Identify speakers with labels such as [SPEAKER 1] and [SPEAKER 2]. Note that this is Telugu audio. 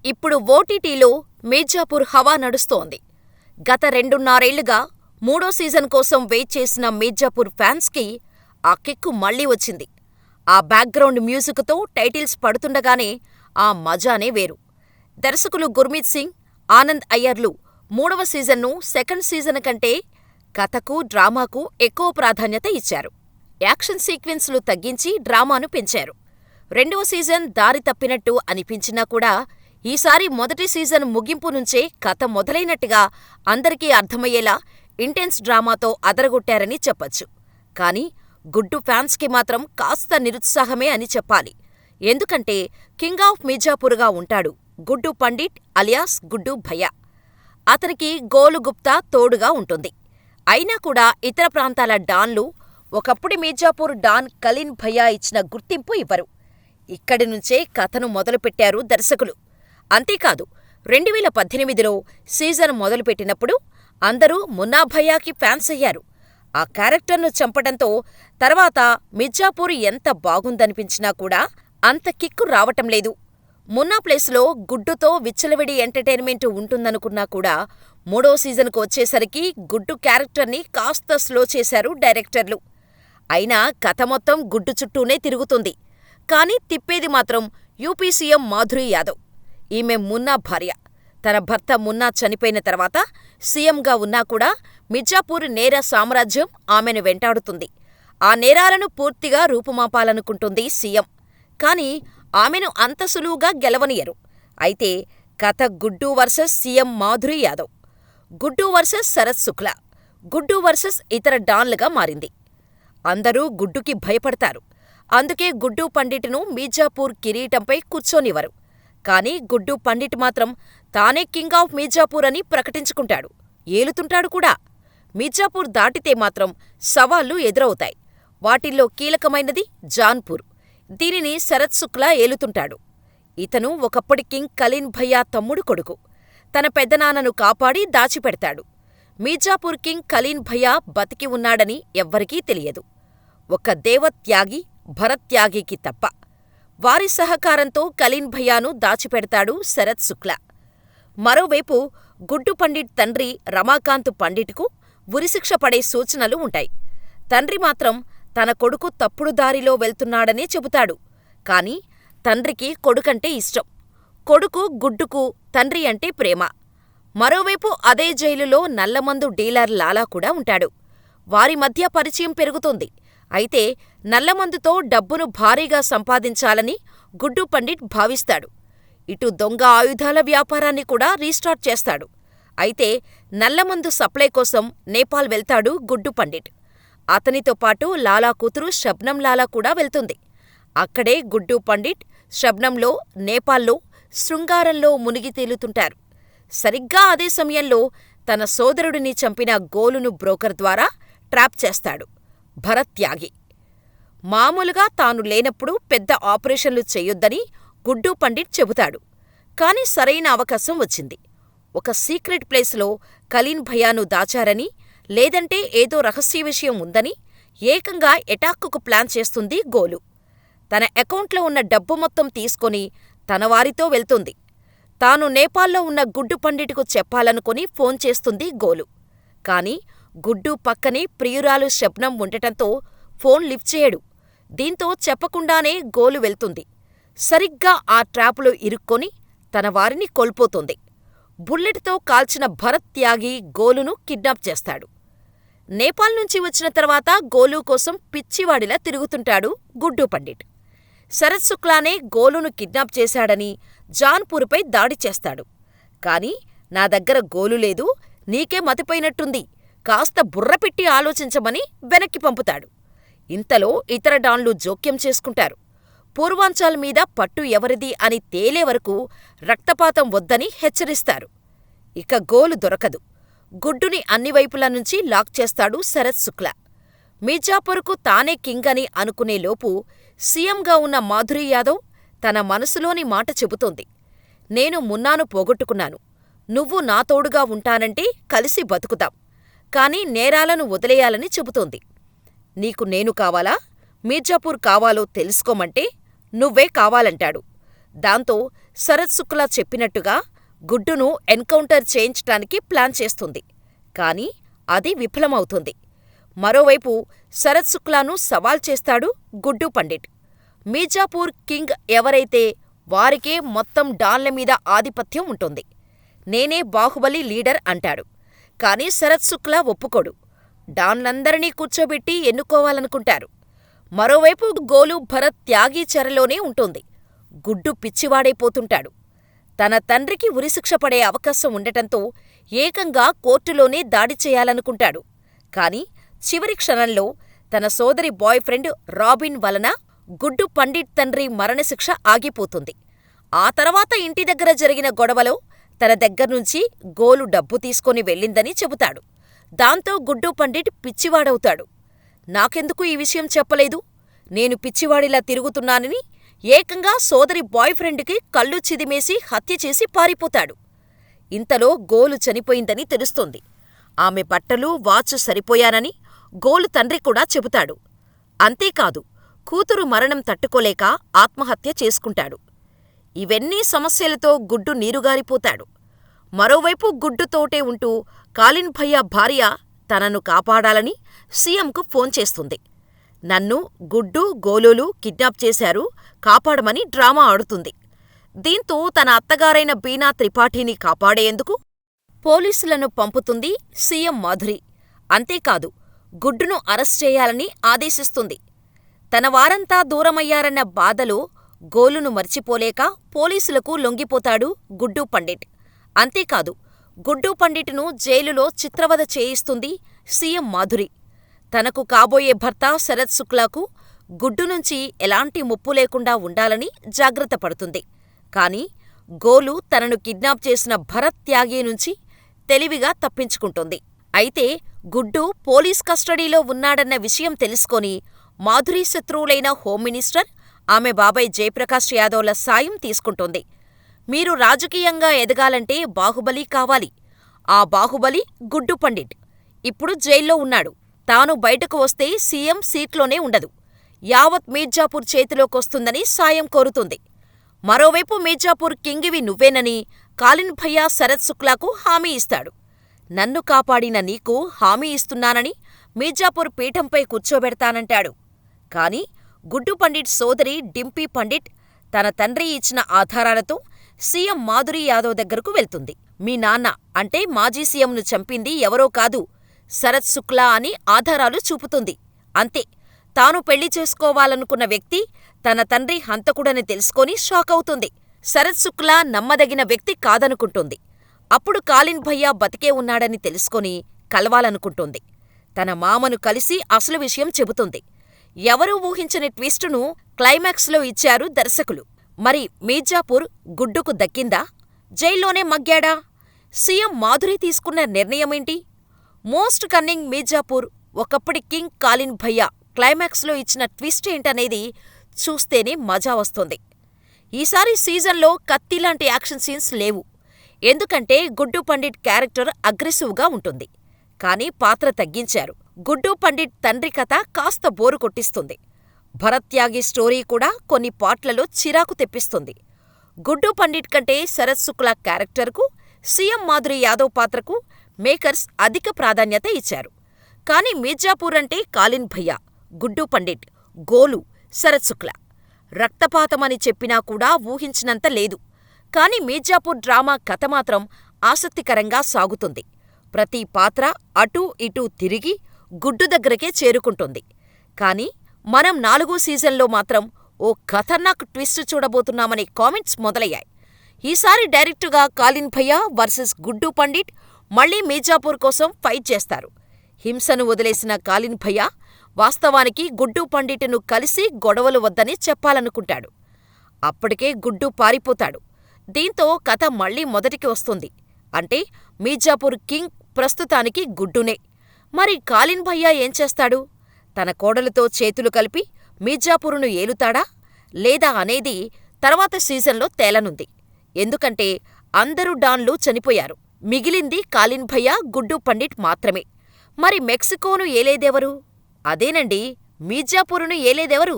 [SPEAKER 1] ఇప్పుడు ఓటీటీలో మీర్జాపూర్ హవా నడుస్తోంది. గత 2.5 ఏళ్లుగా మూడో సీజన్ కోసం వెయిట్ చేసిన మీర్జాపూర్ ఫ్యాన్స్కి ఆ కిక్కు మళ్ళీ వచ్చింది. ఆ బ్యాక్గ్రౌండ్ మ్యూజిక్తో టైటిల్స్ పడుతుండగానే ఆ మజానే వేరు. దర్శకులు గుర్మీత్ సింగ్, ఆనంద్ అయ్యర్లు మూడవ సీజన్ను సెకండ్ సీజన్ కంటే కథకు, డ్రామాకు ఎక్కువ ప్రాధాన్యత ఇచ్చారు. యాక్షన్ సీక్వెన్స్లు తగ్గించి డ్రామాను పెంచారు. రెండవ సీజన్ దారి తప్పినట్టు అనిపించినా కూడా ఈసారి మొదటి సీజన్ ముగింపు నుంచే కథ మొదలైనట్టుగా అందరికీ అర్థమయ్యేలా ఇంటెన్స్ డ్రామాతో అదరగొట్టారని చెప్పొచ్చు. కానీ గుడ్డు ఫ్యాన్స్కి మాత్రం కాస్త నిరుత్సాహమే అని చెప్పాలి. ఎందుకంటే కింగ్ ఆఫ్ మీర్జాపూర్గా ఉంటాడు గుడ్డు పండిట్ అలియాస్ గుడ్డు భయ్యా. అతనికి గోలు గుప్తా తోడుగా ఉంటుంది. అయినా కూడా ఇతర ప్రాంతాల డాన్లు ఒకప్పుడి మీర్జాపూర్ డాన్ కలీన్ భయ్యా ఇచ్చిన గుర్తింపు ఇవ్వరు. ఇక్కడి నుంచే కథను మొదలుపెట్టారు దర్శకులు. అంతేకాదు, 2018లో సీజన్ మొదలుపెట్టినప్పుడు అందరూ మున్నా భయ్యాకి ఫ్యాన్స్ అయ్యారు. ఆ క్యారెక్టర్ను చంపటంతో తర్వాత మిర్జాపూర్ ఎంత బాగుందనిపించినా కూడా అంత కిక్కు రావటం లేదు. మున్నా ప్లేస్లో గుడ్డుతో విచ్చలవిడి ఎంటర్టైన్మెంట్ ఉంటుందనుకున్నా కూడా మూడో సీజన్కు వచ్చేసరికి గుడ్డు క్యారెక్టర్ని కాస్త స్లో చేశారు డైరెక్టర్లు. అయినా కథ మొత్తం గుడ్డు చుట్టూనే తిరుగుతుంది. కానీ తిప్పేది మాత్రం యూపీ సీఎం మాధురి యాదవ్. ఈమె మున్నా భార్య. తన భర్త మున్నా చనిపోయిన తర్వాత సీఎంగా ఉన్నా కూడా మిర్జాపూర్ నేర సామ్రాజ్యం ఆమెను వెంటాడుతుంది. ఆ నేరాలను పూర్తిగా రూపుమాపాలనుకుంటుంది సీఎం. కానీ ఆమెను అంత సులువుగా గెలవనియరు. అయితే కథ గుడ్డు వర్సెస్ సీఎం మాధురి యాదవ్, గుడ్డు వర్సెస్ శరత్ శుక్లా, గుడ్డు వర్సెస్ ఇతర డాన్లుగా మారింది. అందరూ గుడ్డుకి భయపడతారు. అందుకే గుడ్డు పండిట్ను మీర్జాపూర్ కిరీటంపై కూర్చోనివ్వరు. కానీ గుడ్డు పండిట్ మాత్రం తానే కింగ్ ఆఫ్ మీర్జాపూర్ అని ప్రకటించుకుంటాడు, ఏలుతుంటాడు కూడా. మీర్జాపూర్ దాటితే మాత్రం సవాళ్లు ఎదురవుతాయి. వాటిల్లో కీలకమైనది జాన్పూర్. దీనిని శరత్ శుక్లా ఏలుతుంటాడు. ఇతను ఒకప్పటి కింగ్ కలీన్ భయ్యా తమ్ముడు కొడుకు. తన పెద్దనాన్నను కాపాడి దాచిపెడతాడు. మీర్జాపూర్ కింగ్ కలీన్ భయ్యా బతికి ఉన్నాడని ఎవ్వరికీ తెలియదు, ఒక్క దేవత్యాగి భరత్యాగికి తప్ప. వారి సహకారంతో కలీన్ భయ్యాను దాచిపెడతాడు శరత్ శుక్లా. మరోవైపు గుడ్డు పండిట్ తండ్రి రమాకాంత్ పండిట్కు ఉరిశిక్ష పడే సూచనలు ఉంటాయి. తండ్రి మాత్రం తన కొడుకు తప్పుడు దారిలో వెళ్తున్నాడనే చెబుతాడు. కాని తండ్రికి కొడుకంటే ఇష్టం. కొడుకు గుడ్డుకు తండ్రి అంటే ప్రేమ. మరోవైపు అదే జైలులో నల్లమందు డీలర్ లాలా కూడా ఉంటాడు. వారి మధ్య పరిచయం పెరుగుతుంది. అయితే నల్లమందుతో డబ్బును భారీగా సంపాదించాలని గుడ్డు పండిట్ భావిస్తాడు. ఇటు దొంగ ఆయుధాల వ్యాపారాన్ని కూడా రీస్టార్ట్ చేస్తాడు. అయితే నల్లమందు సప్లై కోసం నేపాల్ వెళ్తాడు గుడ్డు పండిట్. అతనితో పాటు లాలా కూతురు షబ్నం లాలా కూడా వెళ్తుంది. అక్కడే గుడ్డు పండిట్ షబ్నంలో నేపాల్లో శృంగారంలో మునిగి తేలుతుంటారు. సరిగ్గా అదే సమయంలో తన సోదరుడిని చంపిన గోలును బ్రోకర్ ద్వారా ట్రాప్ చేస్తాడు భరత్యాగి. మామూలుగా తాను లేనప్పుడు పెద్ద ఆపరేషన్లు చెయ్యొద్దని గుడ్డు పండిట్ చెబుతాడు. కాని సరైన అవకాశం వచ్చింది. ఒక సీక్రెట్ ప్లేస్లో కలీన్ భయ్యాను దాచారని, లేదంటే ఏదో రహస్య విషయం ఉందని ఏకంగా ఎటాక్కుకు ప్లాన్ చేస్తుంది గోలు. తన అకౌంట్లో ఉన్న డబ్బు మొత్తం తీసుకొని తన వారితో వెళ్తుంది. తాను నేపాల్లో ఉన్న గుడ్డు పండిట్కు చెప్పాలనుకుని ఫోన్ చేస్తుంది గోలు. కాని గుడ్డు పక్కనే ప్రియురాలు షబ్నం ఉండటంతో ఫోన్ లిఫ్ట్ చేయడు. దీంతో చెప్పకుండానే గోలు వెళ్తుంది. సరిగ్గా ఆ ట్రాపులో ఇరుక్కొని తన వారిని కోల్పోతుంది. బుల్లెట్తో కాల్చిన భరత్ త్యాగి గోలును కిడ్నాప్ చేస్తాడు. నేపాల్ నుంచి వచ్చిన తర్వాత గోలు కోసం పిచ్చివాడిలా తిరుగుతుంటాడు గుడ్డు పండిట్. శరత్ శుక్లానే గోలును కిడ్నాప్ చేశాడని జాన్పూర్పై దాడి చేస్తాడు. కాని నా దగ్గర గోలు లేదు, నీకే మతిపోయినట్టుంది, కాస్త బుర్రపెట్టి ఆలోచించమని వెనక్కి పంపుతాడు. ఇంతలో ఇతర డాన్లు జోక్యం చేసుకుంటారు. పూర్వాంచాల్ మీద పట్టు ఎవరిది అని తేలే వరకు రక్తపాతం వద్దని హెచ్చరిస్తారు. ఇక గోలు దొరకదు. గుడ్డుని అన్ని వైపుల నుంచి లాక్ చేస్తాడు శరత్ శుక్లా. మీర్జాపూర్కు తానే కింగ్ అని అనుకునేలోపు సీఎంగా ఉన్న మాధురి యాదవ్ తన మనసులోని మాట చెబుతోంది. నేను మున్నాను పోగొట్టుకున్నాను. నువ్వు నా తోడుగా ఉంటానంటే కలిసి బతుకుతాం. కాని నేరాలను వదిలేయాలని చెబుతోంది. నీకు నేను కావాలా, మీర్జాపూర్ కావాలో తెలుసుకోమంటే నువ్వే కావాలంటాడు. దాంతో శరత్ శుక్లా చెప్పినట్టుగా గుడ్డును ఎన్కౌంటర్ చేయించటానికి ప్లాన్ చేస్తుంది. కాని అది విఫలమవుతుంది. మరోవైపు శరత్ శుక్లాను సవాల్ చేస్తాడు గుడ్డు పండిట్. మీర్జాపూర్ కింగ్ ఎవరైతే వారికే మొత్తం డాన్లమీద ఆధిపత్యం ఉంటుంది. నేనే బాహుబలి లీడర్ అంటాడు. కాని శరత్ శుక్లా ఒప్పుకోడు. డాన్లందరినీ కూర్చోబెట్టి ఎన్నుకోవాలనుకుంటారు. మరోవైపు గోలు భరత్ త్యాగి చెరలోనే ఉంటుంది. గుడ్డు పిచ్చివాడైపోతుంటాడు. తన తండ్రికి ఉరిశిక్ష పడే అవకాశం ఉండటంతో ఏకంగా కోర్టులోనే దాడి చేయాలనుకుంటాడు. కాని చివరి క్షణంలో తన సోదరి బాయ్ ఫ్రెండ్ రాబిన్ వలన గుడ్డు పండిట్ తండ్రి మరణశిక్ష ఆగిపోతుంది. ఆ తర్వాత ఇంటి దగ్గర జరిగిన గొడవలో తన దగ్గర్నుంచి గోలు డబ్బు తీసుకొని వెళ్ళిందని చెబుతాడు. దాంతో గుడ్డు పండిట్ పిచ్చివాడవుతాడు. నాకెందుకు ఈ విషయం చెప్పలేదు? నేను పిచ్చివాడిలా తిరుగుతున్నానని ఏకంగా సోదరి బాయ్ ఫ్రెండ్కి కళ్ళు చిదిమేసి హత్యచేసి పారిపోతాడు. ఇంతలో గోలు చనిపోయిందని తెలుస్తుంది. ఆమె బట్టలు, వాచ్ సరిపోయానని గోలు తండ్రి కూడా చెబుతాడు. అంతేకాదు, కూతురు మరణం తట్టుకోలేక ఆత్మహత్య చేసుకుంటాడు. ఇవన్నీ సమస్యలతో గుడ్డు నీరుగారిపోతాడు. మరోవైపు గుడ్డుతోటే ఉంటూ కాలిన్ భయ్యా భార్య తనను కాపాడాలని సీఎంకు ఫోన్ చేస్తుంది. నన్ను గుడ్డు, గోలులు కిడ్నాప్ చేశారు, కాపాడమని డ్రామా ఆడుతుంది. దీంతో తన అత్తగారైన బీనా త్రిపాఠిని కాపాడేందుకు పోలీసులను పంపుతుంది సీఎం మాధురి. అంతేకాదు, గుడ్డును అరెస్ట్ చేయాలని ఆదేశిస్తుంది. తన వారంతా దూరమయ్యారన్న బాధలో గోలును మర్చిపోలేక పోలీసులకు లొంగిపోతాడు గుడ్డు పండిట్. అంతేకాదు, గుడ్డు పండిట్ను జైలులో చిత్రవధ చేయిస్తుంది సీఎం మాధురి. తనకు కాబోయే భర్త శరత్ శుక్లాకు గుడ్డునుంచి ఎలాంటి ముప్పు లేకుండా ఉండాలని జాగ్రత్త పడుతుంది. కాని గోలు తనను కిడ్నాప్ చేసిన భరత్ త్యాగి నుంచి తెలివిగా తప్పించుకుంటుంది. అయితే గుడ్డు పోలీస్ కస్టడీలో ఉన్నాడన్న విషయం తెలుసుకొని మాధురి శత్రువులైన హోమ్ మినిస్టర్, ఆమె బాబాయ్ జయప్రకాష్ యాదవ్ల సాయం తీసుకుంటుంది. మీరు రాజకీయంగా ఎదగాలంటే బాహుబలి కావాలి. ఆ బాహుబలి గుడ్డు పండిట్. ఇప్పుడు జైల్లో ఉన్నాడు. తాను బయటకు వస్తే సీఎం సీట్లోనే ఉండదు. యావత్ మీర్జాపూర్ చేతిలోకొస్తుందని సాయం కోరుతుంది. మరోవైపు మీర్జాపూర్ కింగివి నువ్వేనని కాలిన్ భయ్యా శరత్ శుక్లాకు హామీ ఇస్తాడు. నన్ను కాపాడిన నీకు హామీ ఇస్తున్నానని మీర్జాపూర్ పీఠంపై కూర్చోబెడతానంటాడు. కాని గుడ్డు పండిట్ సోదరి డింపీ పండిట్ తన తండ్రి ఇచ్చిన ఆధారాలతో సీఎం మాధురి యాదవ్ దగ్గరకు వెళ్తుంది. మీ నాన్న అంటే మాజీ సీఎంను చంపింది ఎవరో కాదు, శరత్ శుక్లా అని ఆధారాలు చూపుతుంది. అంతే. తాను పెళ్లి చేసుకోవాలనుకున్న వ్యక్తి తన తండ్రి హంతకుడని తెలుసుకొని షాకవుతుంది. శరత్ శుక్లా నమ్మదగిన వ్యక్తి కాదనుకుంటుంది. అప్పుడు కాలిన్ భయ్యా బతికే ఉన్నాడని తెలుసుకొని కలవాలనుకుంటుంది. తన మామను కలిసి అసలు విషయం చెబుతుంది. ఎవరూ ఊహించని ట్విస్టును క్లైమాక్స్లో ఇచ్చారు దర్శకులు. మరి మీర్జాపూర్ గుడ్డుకు దక్కిందా? జైల్లోనే మగ్గాడా? సీఎం మాధురి తీసుకున్న నిర్ణయమేంటి? మోస్ట్ కన్నింగ్ మీర్జాపూర్, ఒకప్పటి కింగ్ కాలిన్ భయ్యా క్లైమాక్స్లో ఇచ్చిన ట్విస్ట్ ఏంటనేది చూస్తేనే మజా వస్తుంది. ఈసారి సీజన్లో కత్తిలాంటి యాక్షన్ సీన్స్ లేవు. ఎందుకంటే గుడ్డు పండిట్ క్యారెక్టర్ అగ్రెసివ్గా ఉంటుంది. కానీ పాత్ర తగ్గించారు. గుడ్డు పండిట్ తండ్రి కథ కాస్త బోరు కొట్టిస్తుంది. భరత్ త్యాగి స్టోరీ కూడా కొన్ని పార్ట్లలో చిరాకు తెప్పిస్తుంది. గుడ్డు పండిట్ కంటే శరత్ శుక్లా క్యారెక్టర్కు, సీఎం మాధురి యాదవ్ పాత్రకు మేకర్స్ అధిక ప్రాధాన్యత ఇచ్చారు. కాని మీర్జాపూర్ అంటే కాలిన్ భయ్యా, గుడ్డు పండిట్, గోలు, శరత్ శుక్లా. రక్తపాతమని చెప్పినా కూడా ఊహించినంత లేదు. కాని మీర్జాపూర్ డ్రామా కథ మాత్రం ఆసక్తికరంగా సాగుతుంది. ప్రతి పాత్ర అటూ ఇటూ తిరిగి గుడ్డు దగ్గరకే చేరుకుంటుంది. కాని మనం 4వ సీజన్లో మాత్రం ఓ ఖతర్నాక్ ట్విస్ట్ చూడబోతున్నామనే కామెంట్స్ మొదలయ్యాయి. ఈసారి డైరెక్టుగా కాలిన్ భయ్యా వర్సెస్ గుడ్డు పండిట్ మళ్లీ మీర్జాపూర్ కోసం ఫైట్ చేస్తారు. హింసను వదిలేసిన కాలిన్ భయ్యా వాస్తవానికి గుడ్డు పండిట్ను కలిసి గొడవలు వద్దని చెప్పాలనుకుంటాడు. అప్పటికే గుడ్డు పారిపోతాడు. దీంతో కథ మళ్లీ మొదటికి వస్తుంది. అంటే మీర్జాపూర్ కింగ్ ప్రస్తుతానికి గుడ్డునే. మరి కాలిన్ భయ్యా ఏం చేస్తాడు? తన కోడలుతో చేతులు కలిపి మీర్జాపూరును ఏలుతాడా లేదా అనేది తర్వాత సీజన్లో తేలనుంది. ఎందుకంటే అందరూ డాన్లు చనిపోయారు. మిగిలింది కాలిన్ భయ్యా, గుడ్డు పండిట్ మాత్రమే. మరి మెక్సికోను ఏలేదెవరు? అదేనండి, మీర్జాపూరును ఏలేదెవరు?